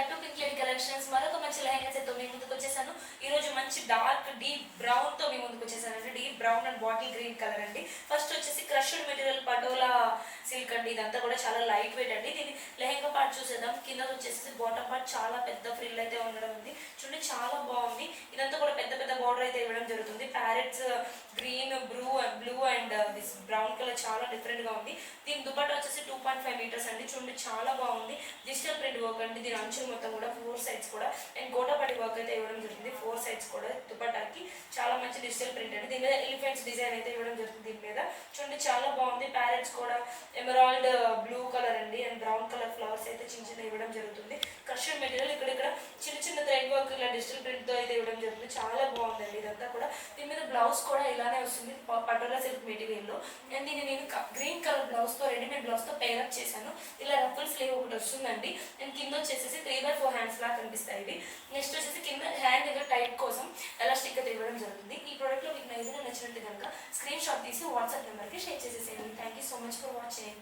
Back to pink lady collections. మరొక మంచి lehenga set తో మీ ముందుకు వచ్చేసాను. ఈ రోజు మంచి డార్క్ డీప్ బ్రౌన్ తో మీ ముందుకు వచ్చేసానండి. Deep brown and bottle green colour అండి. ఫస్ట్ వచ్చేసి క్రష్డ్ మెటీరియల్ పటోలా సిల్క్ అండి. ఇదంతా కూడా చాలా లైట్ వెయిట్ అండి. దీని లెహంగా పార్ట్ చూసేద్దాం. కింద వచ్చేసి బాటమ్ పార్ట్ చాలా పెద్ద ఫ్రిల్ అయితే ఉండడం ఉంది. చూడండి చాలా బాగుంది. ఇదంతా కూడా పెద్ద పెద్ద బార్డర్ అయితే ఇవ్వడం జరుగుతుంది. Parrots green blue and this brown colour చాలా డిఫరెంట్ గా ఉంది. దీని దుపట్టా వచ్చేసి 2.5 మీటర్స్ అండి. చూడండి చాలా బాగుంది. డిజిటల్ ప్రింట్ వర్క్ అండి. దీని అంచులు మొత్తం కూడా 4 సైడ్స్ కూడా అండ్ గోటాపట్టి వర్క్ అయితే ఇవ్వడం జరుగుతుంది. 4 సైడ్స్ కూడా దుపట్టాకి చాలా మంచి డిజిటల్ ప్రింట్ అండి. దీని మీద ఎలిఫెంట్స్ డిజైన్ అయితే ఇవ్వడం జరుగుతుంది. దీని మీద చూడండి చాలా బాగుంది. ప్యారెట్స్ కూడా ఎమరాల్డ్ బ్లూ కలర్ అండి అండ్ బ్రౌన్ కలర్ ఫ్లవర్స్ అయితే చిన్న చిన్న ఇవ్వడం జరుగుతుంది. క్రష్డ్ మెటీరియల్ ఇక్కడ చిన్న చిన్న థ్రెడ్ వర్క్ ఇలా డిజిటల్ ప్రింట్ తో అయితే ఇవ్వడం జరుగుతుంది. చాలా బాగుందండి ఇదంతా కూడా. దీని మీద బ్లౌజ్ కూడా ఇలానే వస్తుంది పటోలా సిల్క్ మెటీరియల్ లో. అండ్ దీన్ని నేను గ్రీన్ కలర్ బ్లౌజ్ తో రెడీమేడ్ బ్లౌజ్ తో పేరప్ చేశాను. ఇలా రఫుల్ స్లీవ్ ఒకటి వస్తుందండి. అండ్ కింద వచ్చేసి 3/4 హ్యాండ్స్ లాగా కనిపిస్తాయి ఇవి. నెక్స్ట్ వచ్చేసి కింద హ్యాండ్ దగ్గర టైట్ కోసం ఎలాస్టిక్ అయితే ఇవ్వడం జరుగుతుంది. ఈ ప్రోడక్ట్ లో మీకు ఏదైనా నచ్చినట్టు కనుక స్క్రీన్ షాట్ తీసి వాట్సాప్ నెంబర్కి షేర్ చేసేసేయండి. Thank you so much for watching.